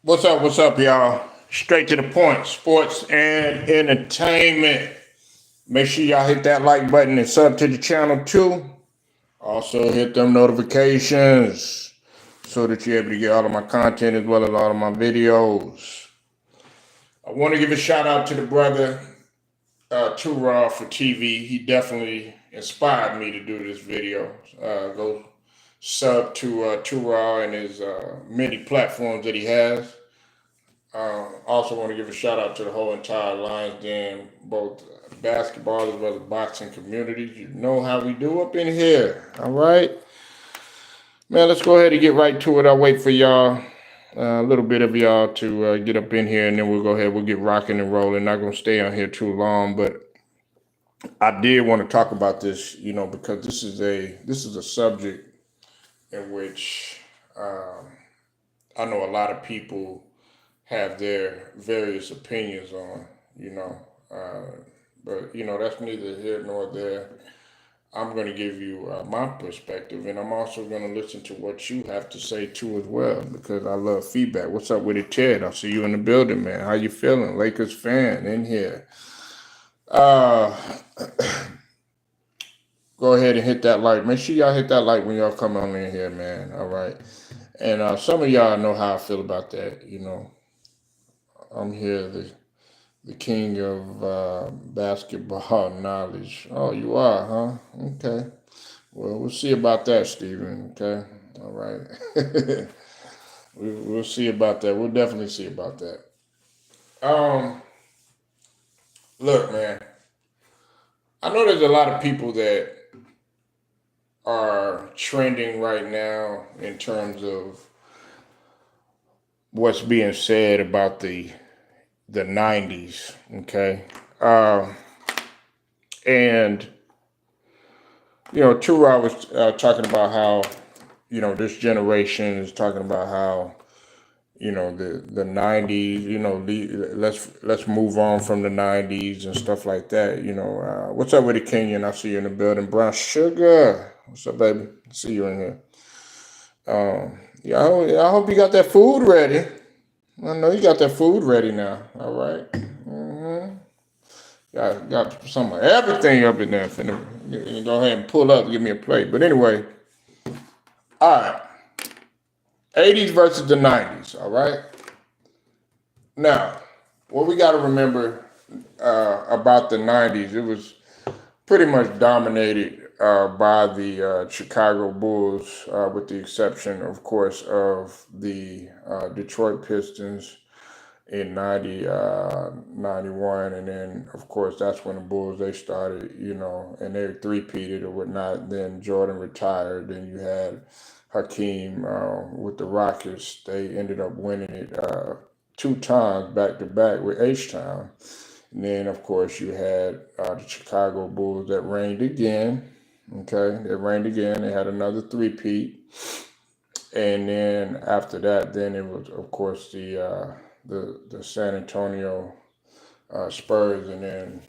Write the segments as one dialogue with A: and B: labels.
A: What's up, y'all? Straight to the point, sports and entertainment. Make sure y'all hit that like button and sub to the channel too. Also hit them notifications so that you're able to get all of my content as well as all of my videos. I want to give a shout out to the brother Too Raw for TV. He definitely inspired me to do this video. Go sub to Too Raw and his many platforms that he has. Also want to give a shout out to the whole entire Lions Den, both basketball as well as boxing communities. You know how we do up in here. All right. Man, let's go ahead and get right to it. I'll wait for y'all, a little bit of y'all to get up in here, and then we'll go ahead. We'll get rocking and rolling. Not going to stay on here too long, but I did want to talk about this, because this is a subject in which I know a lot of people have their various opinions on, but that's neither here nor there. I'm going to give you my perspective, and I'm also going to listen to what you have to say too as well, because I love feedback. What's up with it, Ted? I see you in the building, man. How you feeling? Lakers fan in here. Uh, Go ahead and hit that like. Make sure y'all hit that like when y'all come on in here, man. All right. And some of y'all know how I feel about that. I'm here, the king of basketball knowledge. Oh, you are, huh? Okay. Well, we'll see about that, Steven. Okay. All right. We'll see about that. We'll definitely see about that. Um, Look, man. I know there's a lot of people that are trending right now in terms of what's being said about the 90's. Okay. And Tura was talking about how this generation is talking about how the 90's, let's move on from the 90's and stuff like that. What's up with it, Kenyon? I see you in the building. Brown Sugar, what's up, baby? See you in here. Yeah, I hope you got that food ready. I know you got that food ready now. All right. Mm-hmm. Got some of everything up in there. Finna go ahead and pull up and give me a plate. But anyway, all right. 80's versus the 90's. All right. Now, what we got to remember about the 90's, it was pretty much dominated by the Chicago Bulls, with the exception, of course, of the Detroit Pistons in 90, 91. And then, of course, that's when the Bulls, they started, and they three-peated or whatnot. Then Jordan retired. Then you had Hakeem with the Rockets. They ended up winning it 2 times back-to-back with H-Town. And then, of course, you had the Chicago Bulls that reigned again. Okay, they reigned again. They had another three-peat. And then after that, then it was, of course, the San Antonio Spurs. And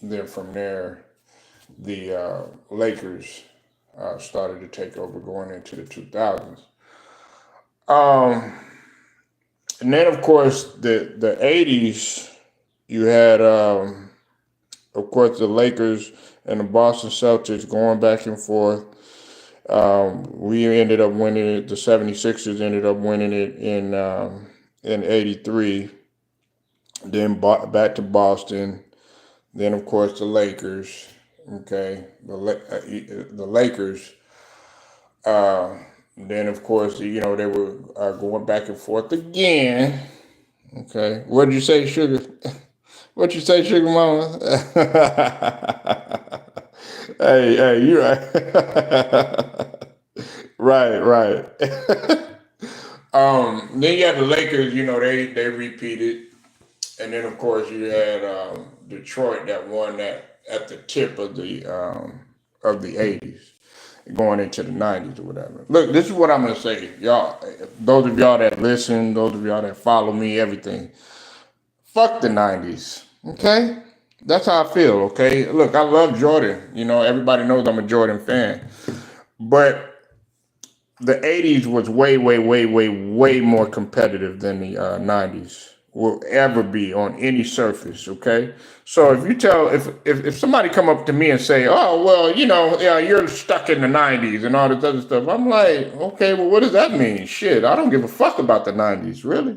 A: then from there, the Lakers started to take over going into the 2000s. And then, of course, the 80's, you had, of course, the Lakers and the Boston Celtics going back and forth. We ended up winning it. The 76ers ended up winning it in 83. Then back to Boston. Then, of course, the Lakers. Okay, the Lakers. Then, of course, they were going back and forth again. Okay, what did you say, Sugar? What you say, Sugar Mama? Hey, you right. Right. Then you had the Lakers. They repeated, and then of course you had Detroit that won that at the tip of the 80's, going into the 90's or whatever. Look, this is what I'm gonna say, y'all. Those of y'all that listen, those of y'all that follow me, everything. Fuck the 90's. Okay? That's how I feel, okay? Look, I love Jordan. Everybody knows I'm a Jordan fan. But the 80's was way, way, way, way, way more competitive than the 90's will ever be on any surface. Okay. So if you tell, if somebody come up to me and say, oh, well, yeah, you're stuck in the 90's and all this other stuff, I'm like, okay, well, what does that mean? Shit, I don't give a fuck about the 90's, really.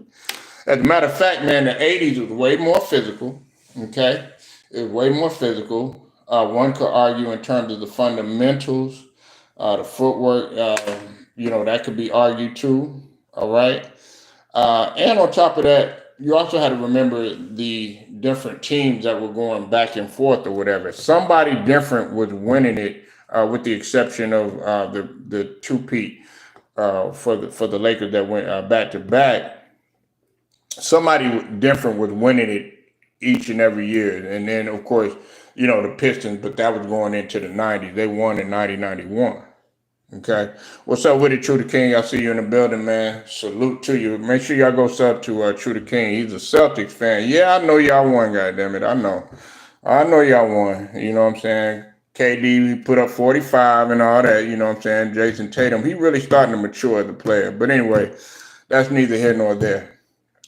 A: As a matter of fact, man, the 80's was way more physical. Okay. It was way more physical. One could argue in terms of the fundamentals, the footwork, that could be argued too. All right. And on top of that, you also had to remember the different teams that were going back and forth or whatever. Somebody different was winning it, with the exception of the two-peat for the Lakers that went back to back. Somebody different was winning it each and every year. And then, of course, the Pistons, but that was going into the 90's. They won in 1991. Okay. What's up with it, True the King? I see you in the building, man. Salute to you. Make sure y'all go sub to True the King. He's a Celtics fan. Yeah, I know y'all won, goddammit. I know. I know y'all won. You know what I'm saying? KD put up 45 and all that. You know what I'm saying? Jason Tatum, he really starting to mature as a player. But anyway, that's neither here nor there.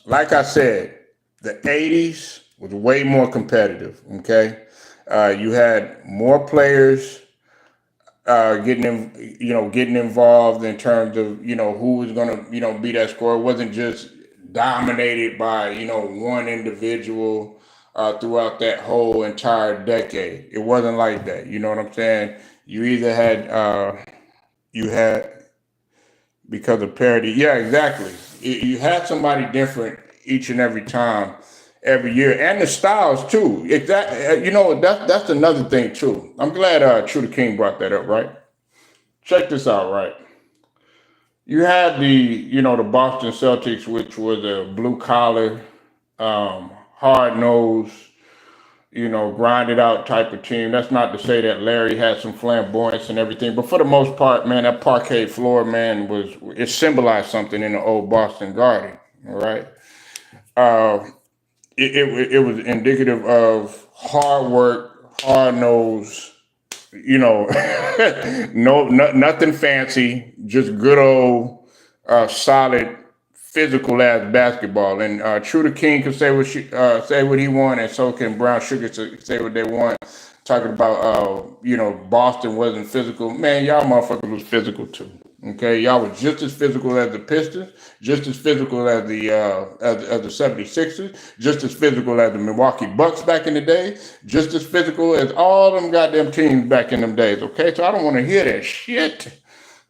A: Like I said, the 80's was way more competitive. Okay. You had more players getting involved in terms of who was gonna be that scorer. It wasn't just dominated by one individual throughout that whole entire decade. It wasn't like that. You know what I'm saying? You either had because of parity. Yeah, exactly. You had somebody different each and every time, every year, and the styles too. Exactly. That's another thing too. I'm glad True the King brought that up. Right. Check this out. Right. You had the Boston Celtics, which was a blue collar, hard nosed, grinded out type of team. That's not to say that Larry had some flamboyance and everything, but for the most part, man, that parquet floor, man, it symbolized something in the old Boston Garden. All right. Uh, it was indicative of hard work, hard nose, nothing fancy, just good old, solid, physical ass basketball. And True the King can say what he want, and so can Brown Sugar say what they want. Talking about Boston wasn't physical. Man, y'all motherfuckers was physical too. Okay, y'all was just as physical as the Pistons, just as physical as the 76ers, just as physical as the Milwaukee Bucks back in the day, just as physical as all them goddamn teams back in them days. Okay, so I don't want to hear that shit.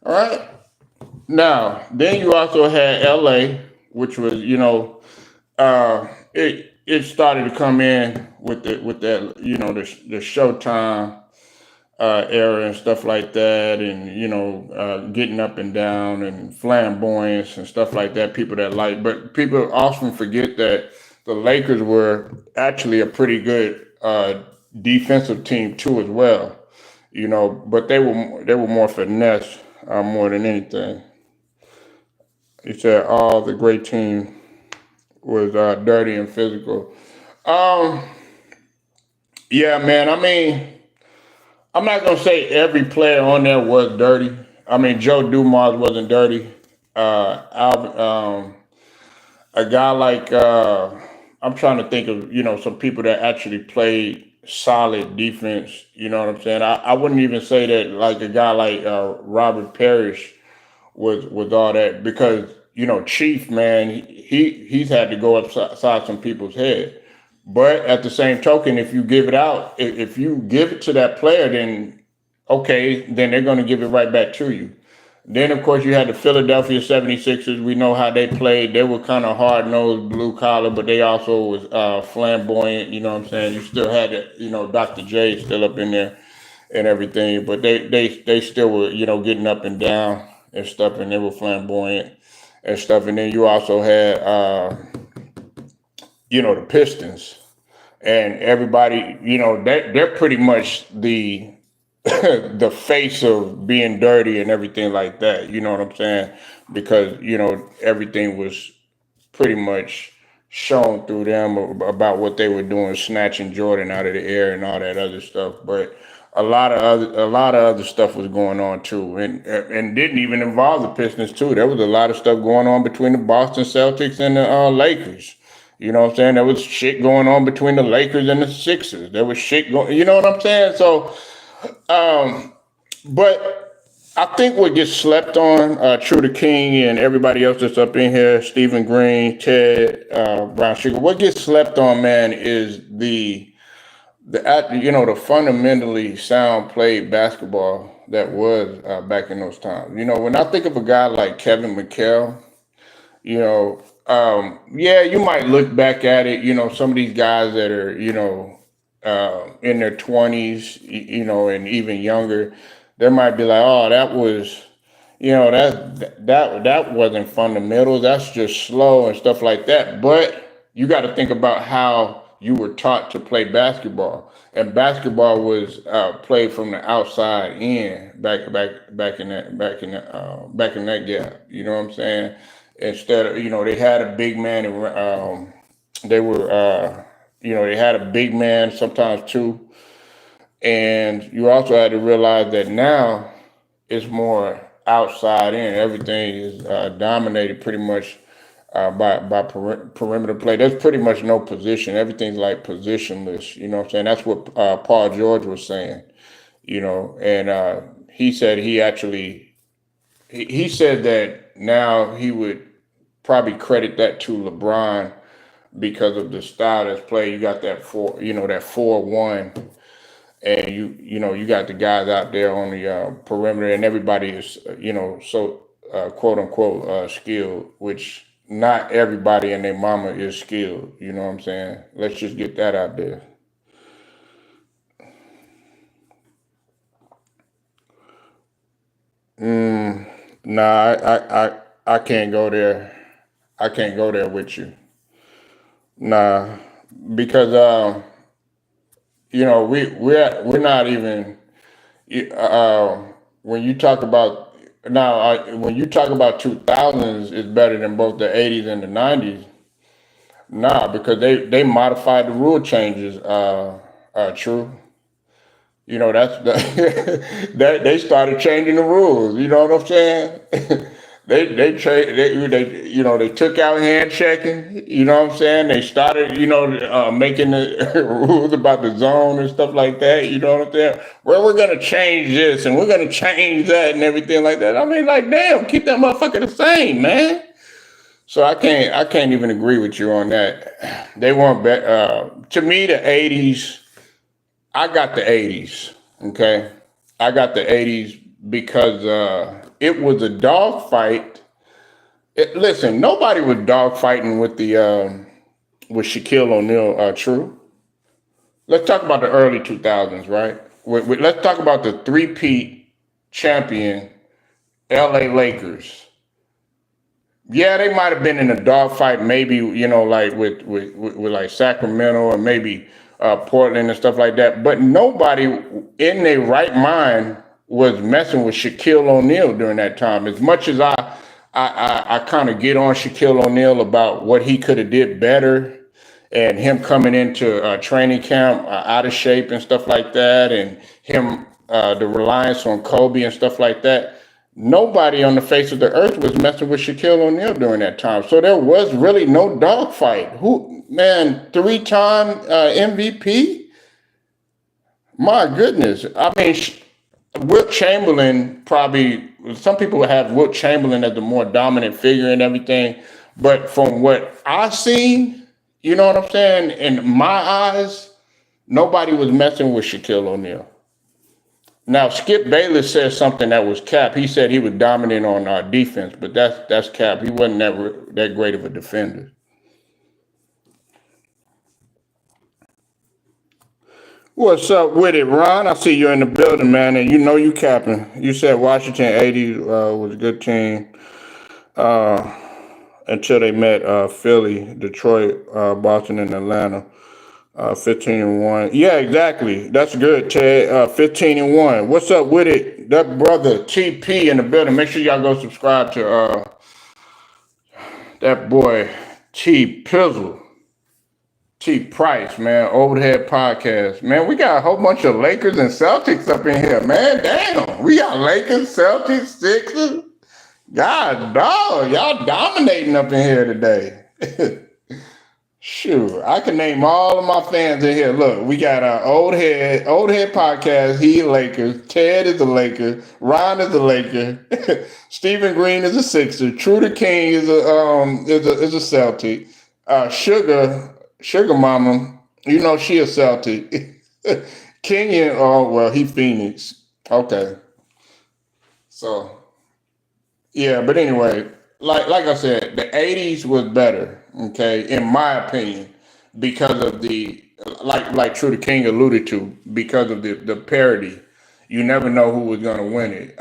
A: All right. Now, then you also had LA, which was it started to come in with that the Showtime era and stuff like that, and getting up and down and flamboyance and stuff like that. People that like, but people often forget that the Lakers were actually a pretty good defensive team too as well. But they were more finesse more than anything. He said all the great team was dirty and physical. Um, yeah, man. I mean, I'm not gonna say every player on there was dirty. I mean, Joe Dumars wasn't dirty. A guy like I'm trying to think of some people that actually played solid defense. You know what I'm saying? I wouldn't even say that like a guy like Robert Parrish was all that, because Chief, man, he's had to go upside some people's head. But at the same token, if you give it out, if you give it to that player, then okay, then they're going to give it right back to you. Then, of course, you had the Philadelphia 76ers. We know how they played. They were kind of hard-nosed, blue-collar, but they also was flamboyant. You know what I'm saying? You still had, Dr. J still up in there and everything, but they still were, getting up and down and stuff, and they were flamboyant and stuff. And then you also had, the Pistons, and everybody, they're pretty much the the face of being dirty and everything like that. You know what I'm saying? Because everything was pretty much shown through them about what they were doing, snatching Jordan out of the air and all that other stuff. But a lot of other stuff was going on too, and didn't even involve the Pistons too. There was a lot of stuff going on between the Boston Celtics and the Lakers. You know what I'm saying? There was shit going on between the Lakers and the Sixers. There was shit going. You know what I'm saying? So, but I think what gets slept on, True the King and everybody else that's up in here, Stephen Green, Ted, Brown Sugar, what gets slept on, man, is the fundamentally sound played basketball that was back in those times. You know, when I think of a guy like Kevin McHale, you know, yeah, you might look back at it, you know, some of these guys that are, in their 20s, and even younger, they might be like, oh, that was, that wasn't fundamental. That's just slow and stuff like that. But you got to think about how you were taught to play basketball, and basketball was played from the outside in back in that gap. You know what I'm saying? Instead of, they had a big man. They were, they had a big man sometimes too. And you also had to realize that now it's more outside in. Everything is dominated pretty much by perimeter play. There's pretty much no position. Everything's like positionless. You know what I'm saying? That's what Paul George was saying. And he said he said that now he would probably credit that to LeBron because of the style that's played. You got that 4-1, and you got the guys out there on the perimeter, and everybody is so quote unquote skilled, which not everybody and their mama is skilled. You know what I'm saying? Let's just get that out there. Nah, I can't go there. I can't go there with you. Nah, because we're not even uh, when you talk about now when you talk about 2000s is better than both the 80's and the 90's. Nah, because they modified the rule changes. True. That's that they started changing the rules. You know what I'm saying? They took out hand checking. You know what I'm saying? They started making the rules about the zone and stuff like that. You know what I'm saying? Well, we're gonna change this and we're gonna change that and everything like that. I mean, like, damn, keep that motherfucker the same, man. So I can't even agree with you on that. They weren't to me the 80's. I got the 80's. Okay, I got the 80's because it was a dog fight. Listen, nobody was dog fighting with the with Shaquille O'Neal. True. Let's talk about the early 2000s, right? Let's talk about the three-peat champion L.A. Lakers. Yeah, they might have been in a dogfight, maybe like with like Sacramento or maybe Portland and stuff like that. But nobody in their right mind was messing with Shaquille O'Neal during that time. As much as I kind of get on Shaquille O'Neal about what he could have did better, and him coming into training camp out of shape and stuff like that, and him the reliance on Kobe and stuff like that. Nobody on the face of the earth was messing with Shaquille O'Neal during that time. So there was really no dogfight. Who, man, three-time MVP? My goodness. I mean, Wilt Chamberlain probably, some people have Wilt Chamberlain as the more dominant figure and everything. But from what I've seen, you know what I'm saying, in my eyes, nobody was messing with Shaquille O'Neal. Now, Skip Bayless said something that was cap. He said he was dominant on defense, but that's cap. He wasn't that great of a defender. What's up with it, Ron? I see you in the building, man, and you capping. You said Washington 80 was a good team until they met Philly, Detroit, Boston, and Atlanta. 15-1. Yeah, exactly. That's good, Ted. 15-1. What's up with it? That brother TP in the building. Make sure y'all go subscribe to that boy T Pizzle. T Price, man, Overhead Podcast. Man, we got a whole bunch of Lakers and Celtics up in here, man. Damn. We got Lakers, Celtics, Sixers. God dog, y'all dominating up in here today. Shoot, I can name all of my fans in here. Look, we got our old head podcast. He a Lakers. Ted is a Laker. Ron is a Laker. Stephen Green is a Sixer. True the King is a Celtic. Sugar Mama, you know she a Celtic. Kenyon, oh well, he Phoenix. Okay, so yeah, but anyway, like I said, the '80s was better, okay, in my opinion, because of the like True the King alluded to, because of the parity. You never know who was gonna win it.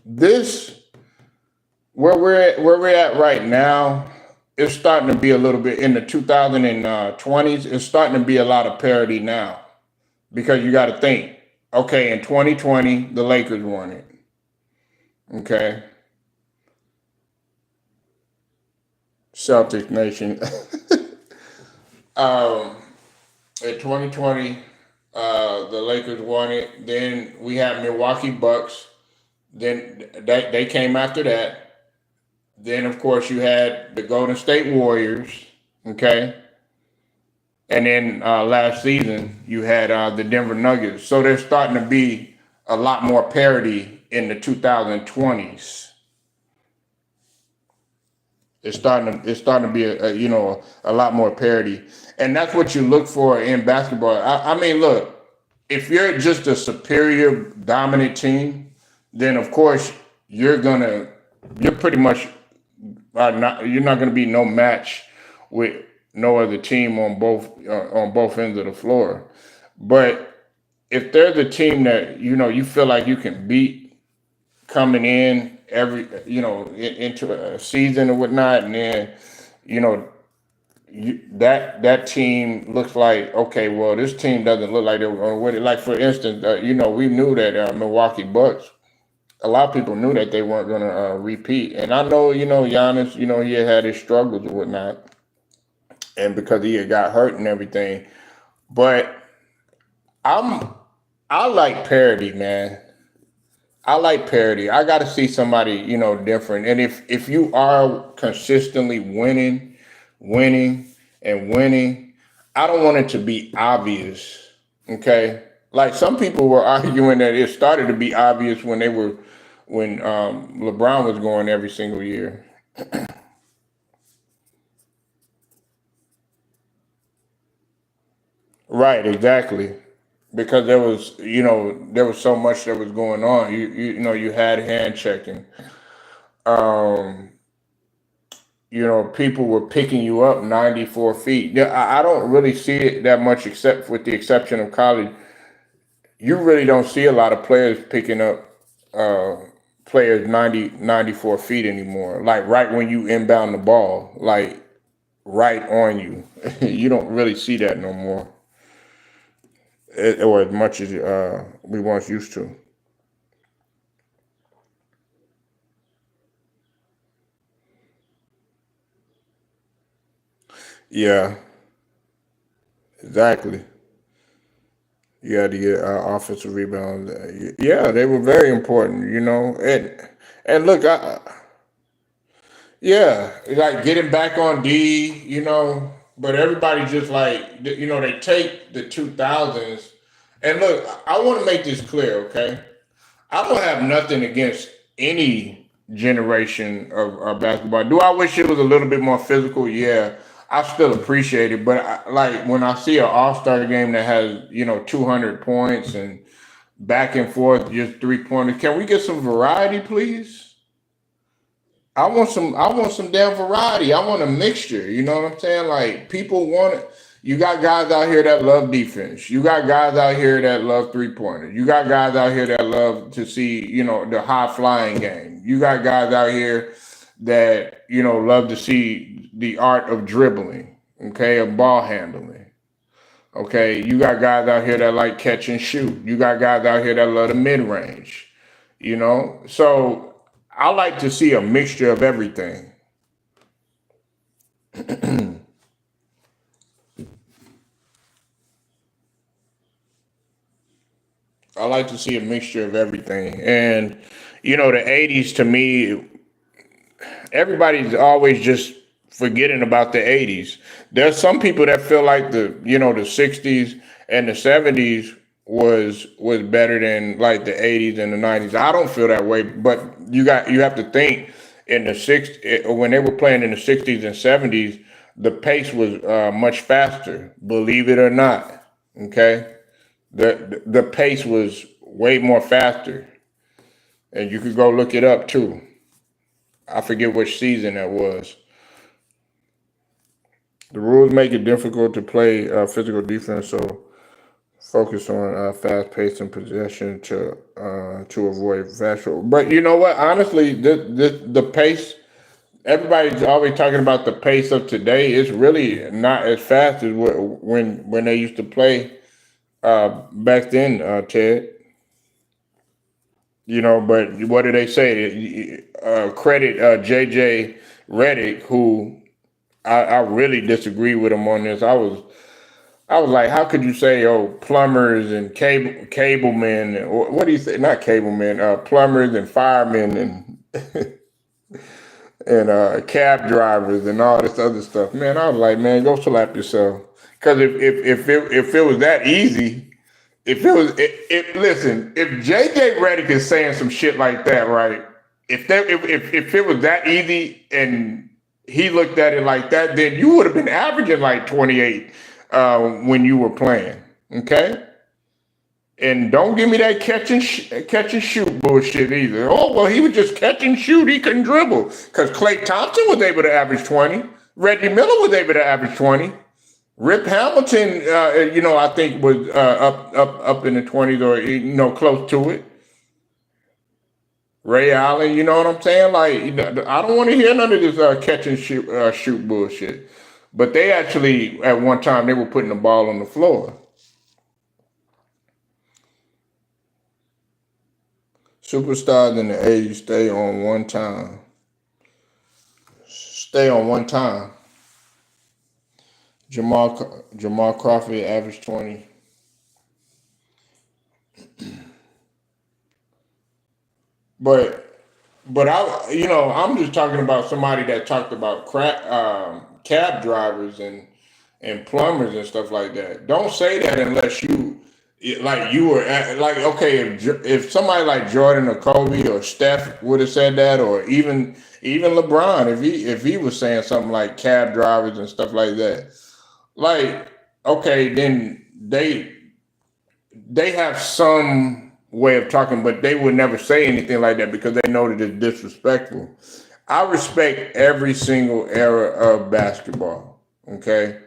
A: This where we're at right now, it's starting to be a little bit in the 2020s. It's starting to be a lot of parity now because you got to think. Okay, in 2020, the Lakers won it. Okay, Celtic Nation. um, in 2020, the Lakers won it. Then we had Milwaukee Bucks. Then they came after that. Then of course you had the Golden State Warriors. Okay, and then last season you had the Denver Nuggets. So there's starting to be a lot more parity in the 2020s. It's starting to be a lot more parity, and that's what you look for in basketball. I mean, look, if you're just a superior dominant team, then of course you're pretty much you're not gonna be no match with no other team on both ends of the floor. But if there's a team that you feel like you can beat coming in into a season or whatnot, and then you know that team looks like, okay, well, this team doesn't look like they were going to win it. Like for instance, we knew that Milwaukee Bucks. A lot of people knew that they weren't going to repeat, and I know Giannis, he had his struggles and whatnot, and because he had got hurt and everything. But I'm I like parity, man. I like parity. I got to see somebody, different. And if you are consistently winning, and winning, I don't want it to be obvious. Okay, like some people were arguing that it started to be obvious when LeBron was going every single year. Right, exactly. Because there was so much that was going on. You had hand checking. Um, people were picking you up 94 feet. Yeah, I don't really see it that much, except with the exception of college. You really don't see a lot of players picking up uh, players 94 feet anymore. Like right when you inbound the ball, like right on you. You don't really see that no more, or as much as we once used to. Yeah, exactly. You had to get offensive rebounds. Yeah, they were very important, and look, yeah, like getting back on D. But everybody just like they take the 2000s, and look, I want to make this clear, okay? I don't have nothing against any generation of basketball. Do I wish it was a little bit more physical? Yeah, I still appreciate it. But like when I see an All-Star game that has 200 points and back and forth, just 3 pointers, can we get some variety, please? I want some damn variety. I want a mixture. You know what I'm saying? Like people want it. You got guys out here that love defense. You got guys out here that love 3 pointers. You got guys out here that love to see, the high flying game. You got guys out here that, love to see the art of dribbling, okay, of ball handling. Okay. You got guys out here that like catch and shoot. You got guys out here that love the mid range. So I like to see a mixture of everything. I like to see a mixture of everything. And you know, the '80s to me, everybody's always just forgetting about the '80s. There's some people that feel like the '60s and the '70s was better than like the '80s and the '90s. I don't feel that way, but you have to think in the six when they were playing in the '60s and '70s, the pace was much faster. Believe it or not, okay, the pace was way more faster, and you could go look it up too. I forget which season that was. The rules make it difficult to play physical defense, so focus on fast pace and possession to avoid factual. But you know what? Honestly, the pace. Everybody's always talking about the pace of today. It's really not as fast as when they used to play back then, Ted. You know, but what do they say? Credit JJ Redick, who I really disagree with him on this. I was like, how could you say, oh, plumbers and cablemen, or what do you say? Not cablemen, plumbers and firemen and cab drivers and all this other stuff. Man, I was like, man, go slap yourself. Because if it was that easy, if it was, listen, if JJ Redick is saying some shit like that, right? If it was that easy and he looked at it like that, then you would have been averaging like 28 when you were playing. Okay. And don't give me that catch and shoot bullshit either. Oh, well, he was just catch and shoot. He couldn't dribble. Because Klay Thompson was able to average 20. Reggie Miller was able to average 20. Rip Hamilton, I think was up in the 20s or, close to it. Ray Allen, you know what I'm saying? Like, I don't want to hear none of this catch and shoot bullshit. But they actually, at one time, they were putting the ball on the floor. Superstars in the '80s stay on one time. Stay on one time. Jamal Crawford averaged 20. But I'm just talking about somebody that talked about cab drivers and plumbers and stuff like that. Don't say that unless you were like, okay, if somebody like Jordan or Kobe or Steph would have said that, or even LeBron, if he was saying something like cab drivers and stuff like that, like, okay, then they have some way of talking, but they would never say anything like that because they know that it's disrespectful. I respect every single era of basketball. Okay.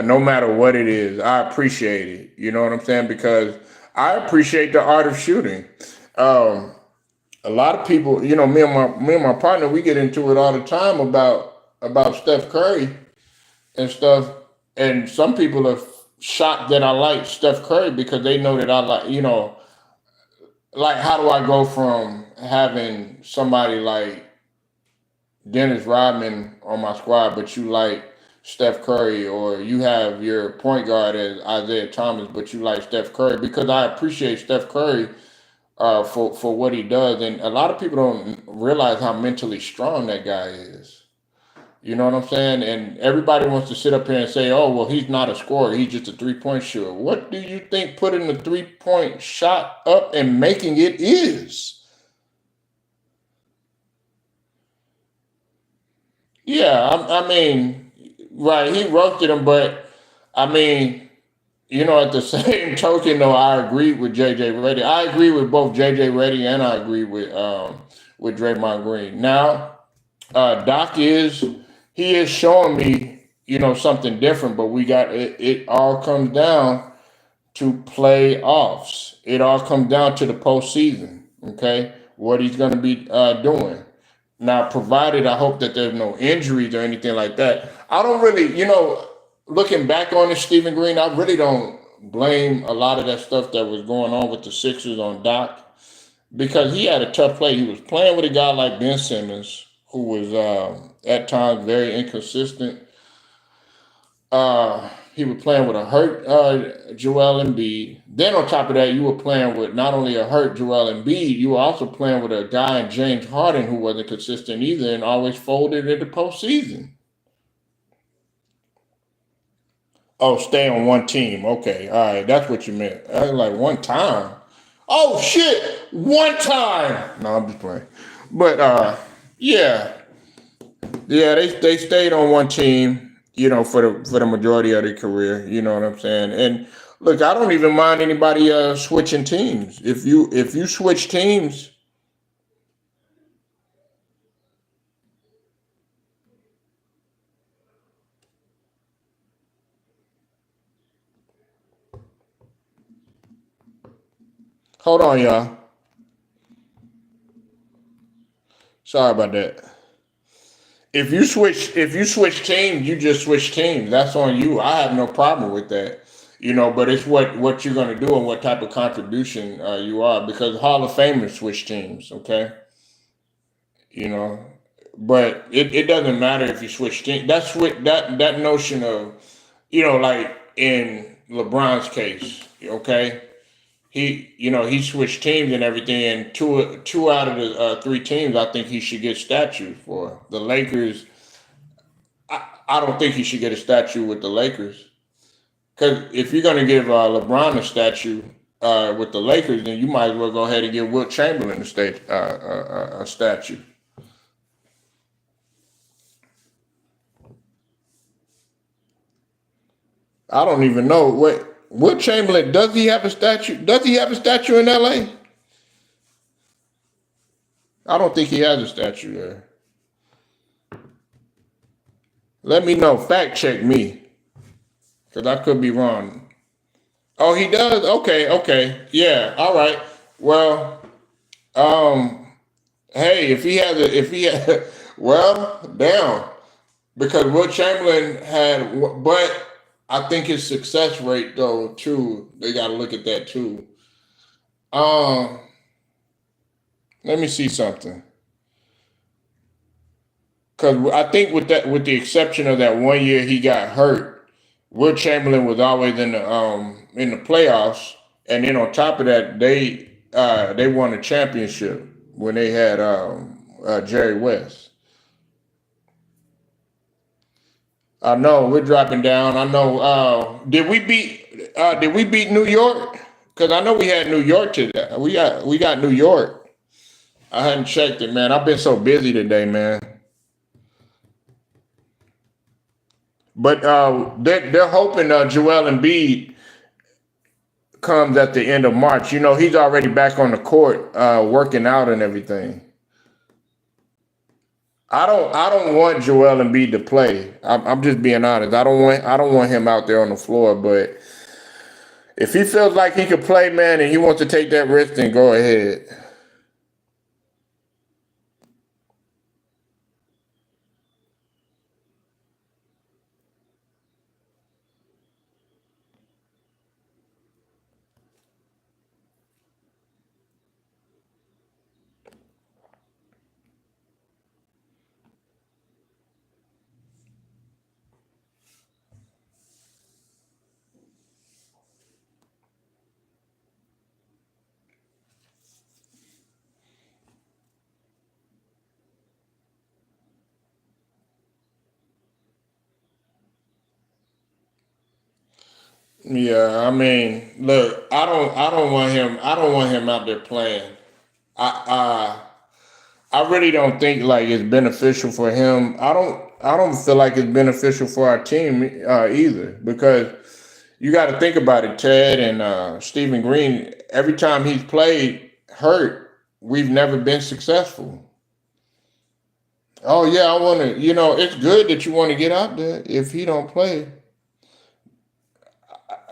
A: No matter what it is, I appreciate it. You know what I'm saying? Because I appreciate the art of shooting. A lot of people, me and my partner, we get into it all the time about Steph Curry and stuff. And some people are shocked that I like Steph Curry because they know that I like how do I go from having somebody like Dennis Rodman on my squad, but you like Steph Curry, or you have your point guard as Isaiah Thomas, but you like Steph Curry, because I appreciate Steph Curry for what he does. And a lot of people don't realize how mentally strong that guy is. You know what I'm saying? And everybody wants to sit up here and say, oh, well, he's not a scorer. He's just a three-point shooter. What do you think putting the three-point shot up and making it is? Yeah, I mean, right, he roasted him, but I mean, at the same token, though, I agree with JJ Reddy. I agree with both JJ Reddy and I agree with Draymond Green. Now, Doc he is showing me, something different, but we got it all comes down to playoffs. It all comes down to the postseason, okay? What he's going to be doing. Now, provided I hope that there's no injuries or anything like that. I don't really, looking back on this, Stephen Green, I really don't blame a lot of that stuff that was going on with the Sixers on Doc, because he had a tough play. He was playing with a guy like Ben Simmons, who was at times very inconsistent. he was playing with a hurt Joel Embiid. Then on top of that, you were playing with not only a hurt Joel Embiid, you were also playing with a guy in James Harden who wasn't consistent either and always folded in the postseason. Oh, stay on one team. Okay, all right, that's what you meant. I was like one time. Oh shit, one time. No, I'm just playing. But yeah, yeah, they stayed on one team, for the majority of their career. You know what I'm saying? And look, I don't even mind anybody switching teams. If you switch teams, hold on, y'all. Sorry about that. If you switch teams, you just switch teams. That's on you. I have no problem with that. But it's what you're gonna do and what type of contribution you are because Hall of Famers switch teams, okay? You know, but it doesn't matter if you switch teams. That's what that notion of like in LeBron's case, okay? He switched teams and everything, and two out of the three teams, I think he should get statues for. The Lakers, I don't think he should get a statue with the Lakers. Because if you're gonna give LeBron a statue with the Lakers, then you might as well go ahead and give Wilt Chamberlain a statue. I don't even know what Wilt Chamberlain, does he have a statue? Does he have a statue in L.A.? I don't think he has a statue there. Let me know. Fact check me, because I could be wrong. Oh, he does. Okay, okay, yeah. All right. Well, um, hey, if he had, well, damn, because Will Chamberlain had, but I think his success rate though too. They got to look at that too. Um, Let me see something. Because I think with the exception of that one year he got hurt, Will Chamberlain was always in the playoffs, and then on top of that, they won a championship when they had Jerry West. I know we're dropping down. I know. Did we beat New York? Because I know we had New York today. We got New York. I hadn't checked it, man. I've been so busy today, man. But they're hoping Joel Embiid comes at the end of March. He's already back on the court, working out and everything. I don't want Joel Embiid to play. I'm just being honest. I don't want him out there on the floor. But if he feels like he could play, man, and he wants to take that risk, then go ahead. Yeah, I mean, look, I don't want him out there playing. I I really don't think like it's beneficial for him. I don't feel like it's beneficial for our team either because you got to think about it. Ted and Stephen Green. Every time he's played hurt, we've never been successful. Oh yeah, I want to. It's good that you want to get out there if he don't play,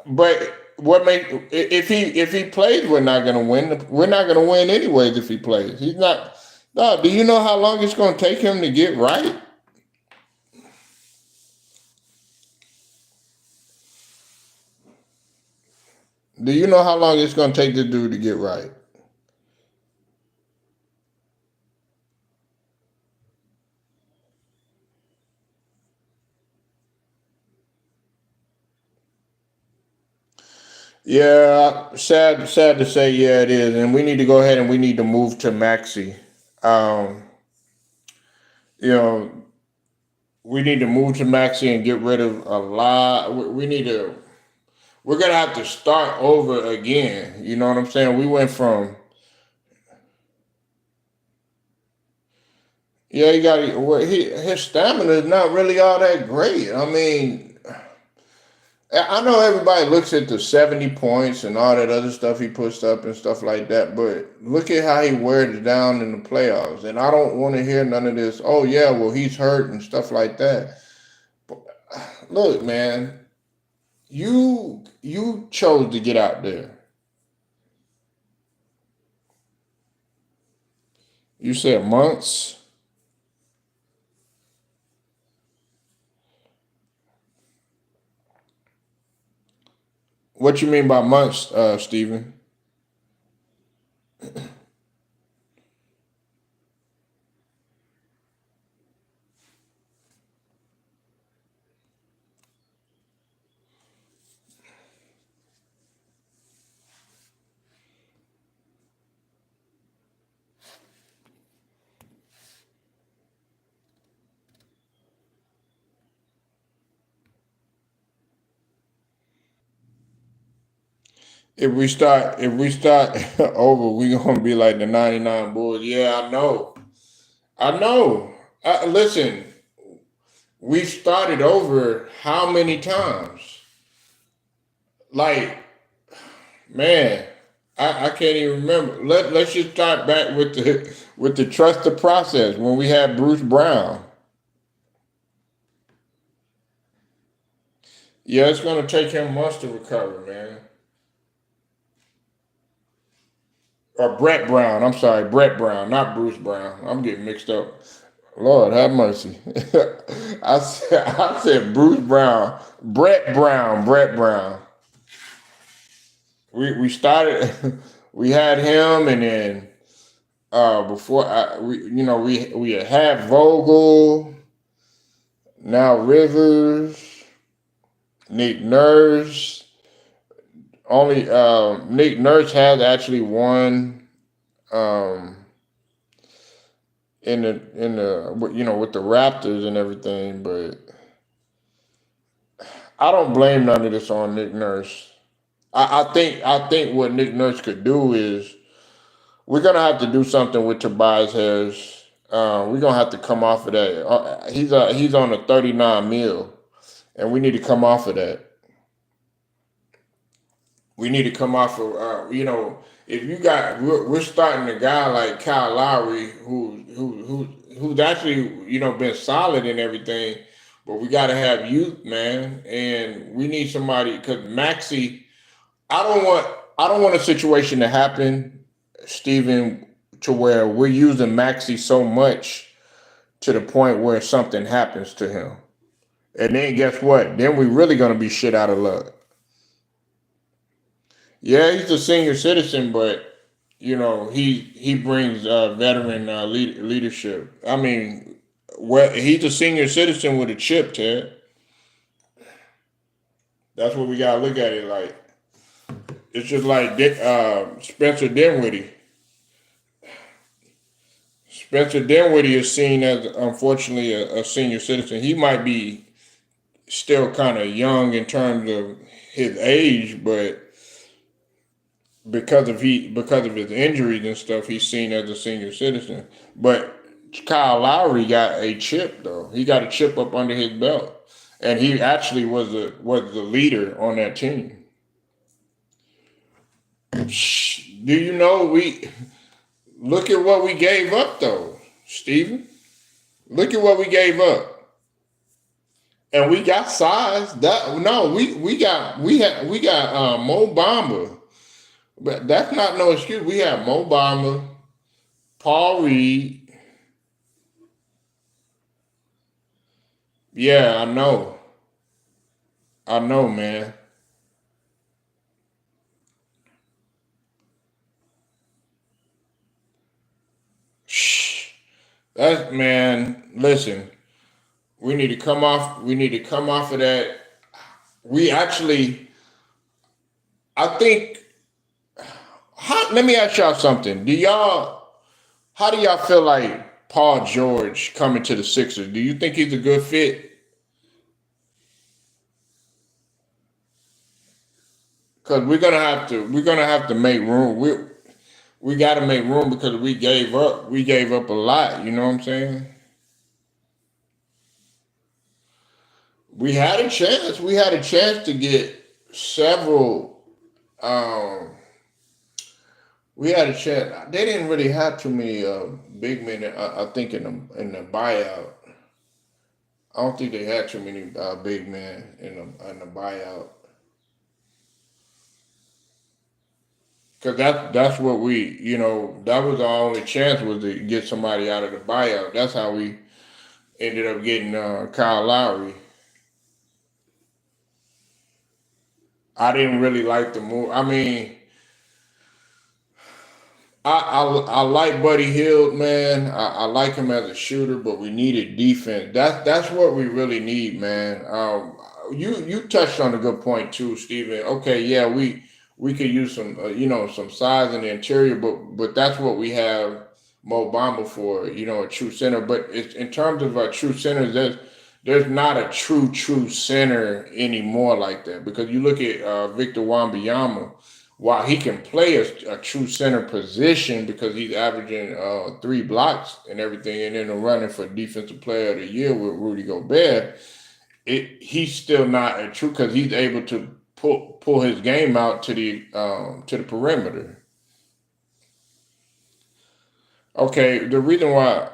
A: but what make if he plays, we're not gonna win. We're not gonna win anyways if he plays. He's not. No, do you know how long it's gonna take him to get right? Do you know how long it's gonna take this dude to get right? Yeah, sad to say, yeah, it is, and we need to go ahead and we need to move to Maxi. Um, you know, we need to move to Maxi and get rid of a lot. We need to. We're gonna have to start over again. You know what I'm saying? We went from yeah, he got well, his stamina is not really all that great. I mean, I know everybody looks at the 70 points and all that other stuff he puts up and stuff like that, but look at how he wears it down in the playoffs. And I don't want to hear none of this, oh, yeah, well, he's hurt and stuff like that. But, look, man, you chose to get out there. You said months. What you mean by months, Stephen? If we start over, we gonna be like the '99 Bulls. Yeah, I know. I know. Listen, we started over how many times? Like, man, I can't even remember. Let's just start back with the trust the process when we had Bruce Brown. Yeah, it's gonna take him months to recover, man. Or Brett Brown. I'm sorry, Brett Brown, not Bruce Brown. I'm getting mixed up. Lord have mercy. I said Bruce Brown, Brett Brown, Brett Brown. We started. We had him, and then before we had Vogel, now Rivers, Nick Nurse. Only Nick Nurse has actually won um, in the with the Raptors and everything, but I don't blame none of this on Nick Nurse. I think what Nick Nurse could do is we're gonna have to do something with Tobias Harris. We're gonna have to come off of that. He's on a 39 mil, and we need to come off of that. We need to come off of if you got we're starting a guy like Kyle Lowry who's actually been solid and everything, but we got to have youth, man, and we need somebody because Maxi. I don't want a situation to happen, Stephen, to where we're using Maxi so much to the point where something happens to him. And then guess what? Then we really gonna be shit out of luck. Yeah, he's a senior citizen, but he brings veteran leadership. I mean, well, he's a senior citizen with a chip, Ted. That's what we gotta look at it like. It's just like Spencer Dinwiddie. Spencer Dinwiddie is seen as, unfortunately, a senior citizen. He might be still kind of young in terms of his age, but because of his injuries and stuff, he's seen as a senior citizen. But Kyle Lowry got a chip though. He got a chip up under his belt, and he actually was the leader on that team. Do you know we look at what we gave up though, Steven? Look at what we gave up, and we got size. That no, we got Mo Bamba, but that's not no excuse. We have Mo Bamba, Paul Reed. Yeah, I know, man. Shh, that man. Listen, we need to come off. We need to come off of that. We actually I think. Let me ask y'all something. How do y'all feel like Paul George coming to the Sixers? Do you think he's a good fit? Because we're gonna have to make room. We got to make room because we gave up a lot. You know what I'm saying? We had a chance to get several. Um, we had a chance. They didn't really have too many big men. I think in the buyout. I don't think they had too many big men in the buyout. Because that's what that was our only chance was to get somebody out of the buyout. That's how we ended up getting Kyle Lowry. I didn't really like the move. I mean, I like Buddy Hield, man. I like him as a shooter, but we needed defense. That's what we really need, man. You touched on a good point too, Steven. Okay, yeah, we could use some some size in the interior, but that's what we have Mo Bamba for, a true center. But it's in terms of true centers, there's not a true center anymore like that because you look at Victor Wembanyama while he can play a true center position because he's averaging 3 blocks and everything, and then running for defensive player of the year with Rudy Gobert, he's still not a true because he's able to pull his game out to the perimeter. Okay, the reason why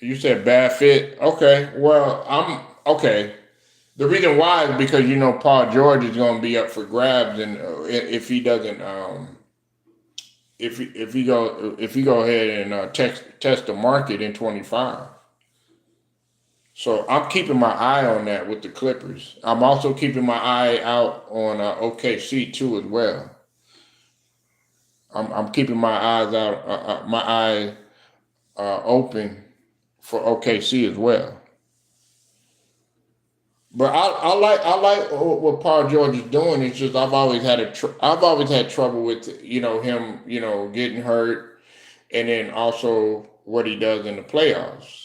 A: you said bad fit. Okay, well I'm okay. The reason why is because Paul George is going to be up for grabs, and if he doesn't, if he go ahead and test the market in 25. So I'm keeping my eye on that with the Clippers. I'm also keeping my eye out on OKC too as well. I'm keeping my eye open for OKC as well. But I like what Paul George is doing. It's just I've always had trouble with him getting hurt, and then also what he does in the playoffs.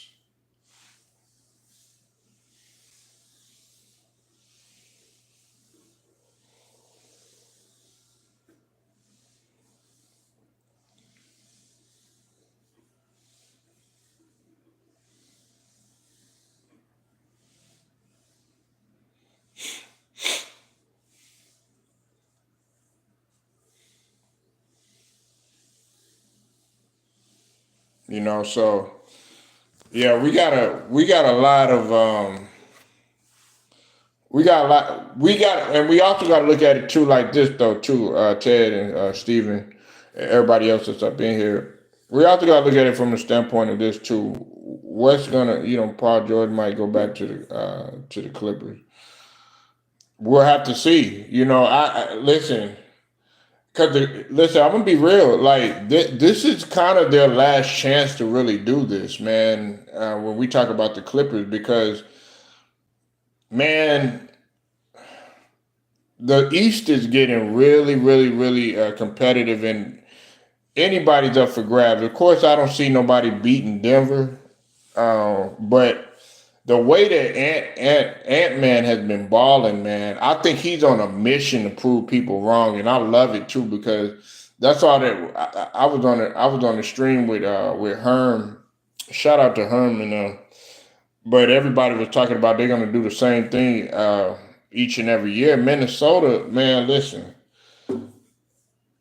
A: So yeah, we got a lot of and we also got to look at it too like this though too, Ted and Steven and everybody else that's up in here. We also got to look at it from the standpoint of this too. What's gonna, Paul George might go back to the Clippers. We'll have to see. I listen. Cause listen, I'm gonna be real. Like this is kind of their last chance to really do this, man. When we talk about the Clippers, because man, the East is getting really, really, really competitive, and anybody's up for grabs. Of course, I don't see nobody beating Denver, but the way that Ant Man has been balling, man, I think he's on a mission to prove people wrong, and I love it too because that's all that I was on the stream with Herm. Shout out to Herm, but everybody was talking about they're gonna do the same thing each and every year. Minnesota, man, listen,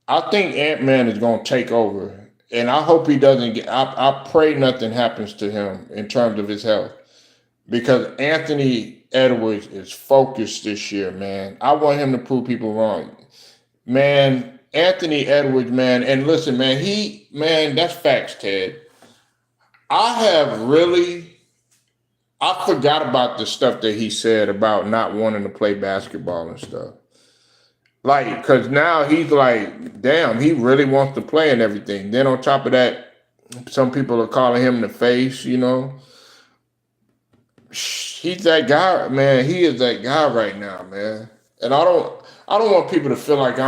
A: I think Ant Man is gonna take over, and I hope he doesn't get. I pray nothing happens to him in terms of his health because Anthony Edwards is focused this year, man. I want him to prove people wrong. Man, Anthony Edwards, man, and listen, man, that's facts, Ted. I have really, I forgot about the stuff that he said about not wanting to play basketball and stuff. Like, cause now he's like, damn, he really wants to play and everything. Then on top of that, some people are calling him the face. He's that guy, man. He is that guy right now, man. And I don't want people to feel like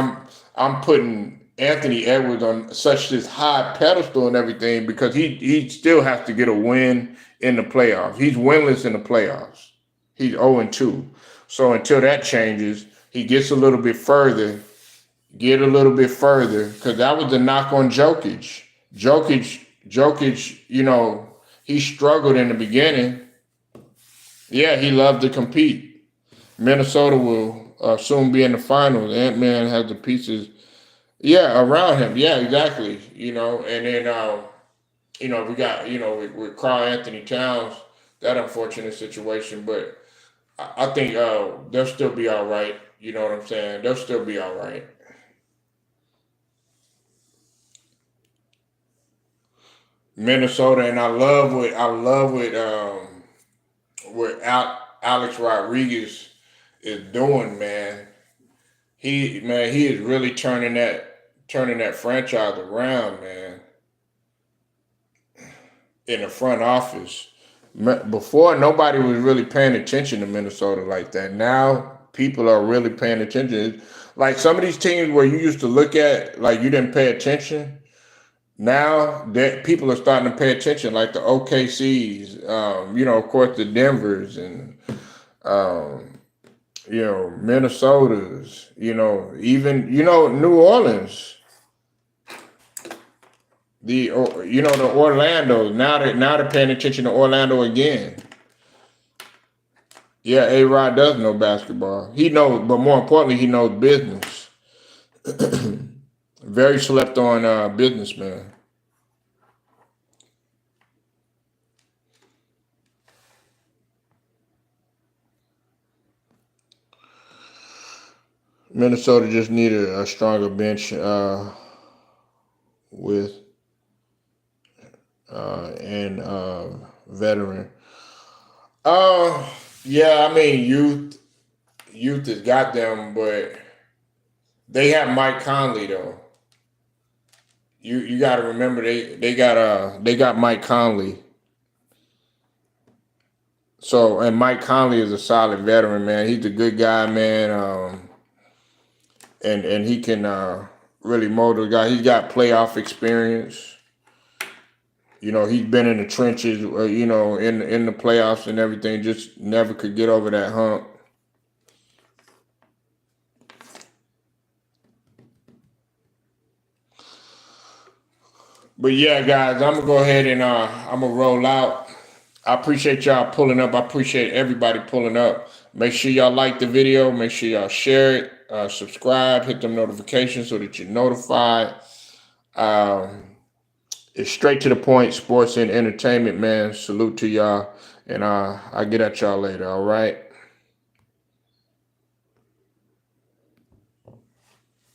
A: I'm putting Anthony Edwards on such this high pedestal and everything because he still has to get a win in the playoffs. He's winless in the playoffs. He's 0-2. So until that changes, he gets a little bit further, because that was the knock on Jokic. Jokic, he struggled in the beginning. Yeah, he loved to compete. Minnesota will soon be in the finals. Ant-Man has the pieces, yeah, around him. Yeah, exactly. And then, we got, with Karl Anthony Towns, that unfortunate situation. But I think they'll still be all right. You know what I'm saying? They'll still be all right. Minnesota, and what Alex Rodriguez is doing, man. He is really turning that franchise around, man. In the front office. Before, nobody was really paying attention to Minnesota like that. Now people are really paying attention. Like some of these teams where you used to look at like you didn't pay attention. Now that people are starting to pay attention, like the OKCs, of course the Denvers and um, Minnesotas, even New Orleans, the Orlando. Now they're paying attention to Orlando again. Yeah, A Rod does know basketball. He knows, but more importantly, he knows business. Very slept on businessman. Minnesota just needed a stronger bench with and veteran. Uh, yeah, I mean youth has got them, but they have Mike Conley though. You got to remember they got Mike Conley. So and Mike Conley is a solid veteran, man. He's a good guy, man. And he can really mold the guy. He's got playoff experience. He's been in the trenches, in the playoffs and everything. Just never could get over that hump. But yeah, guys, I'm gonna go ahead and I'm gonna roll out. I appreciate y'all pulling up. I appreciate everybody pulling up. Make sure y'all like the video. Make sure y'all share it. Subscribe. Hit them notifications so that you're notified. Um, it's straight to the point. Sports and entertainment, man. Salute to y'all, and I get at y'all later. All right.